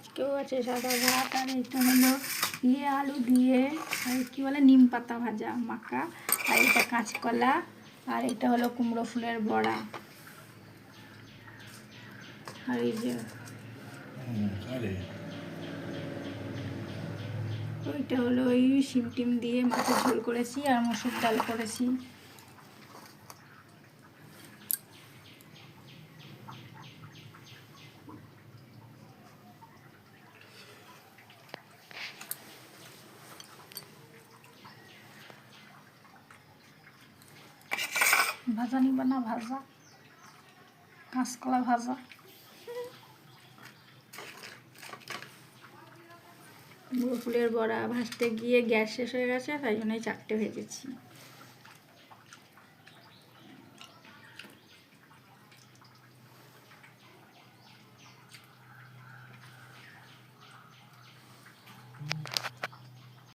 আজকেও আছে সাদা ভাত, আর এটা হলো আলু দিয়ে আর কী বলে নিম পাতা ভাজা মাখা, আর এটা কাঁচকলা, আর এটা হলো কুমড়ো ফুলের বড়া। আর এই যে ওইটা হলো ওই শিম টিম দিয়ে মাছের ঝোল করেছি আর মসুর ডাল করেছি। ভাজা নিবা না? ভাজা কাঁচকলা ভাজা। কুমড়ো ফুলের বড়া ভাজতে গিয়ে গ্যাস শেষ হয়ে গেছে, তাই জন্যই 4টে ভেজেছি।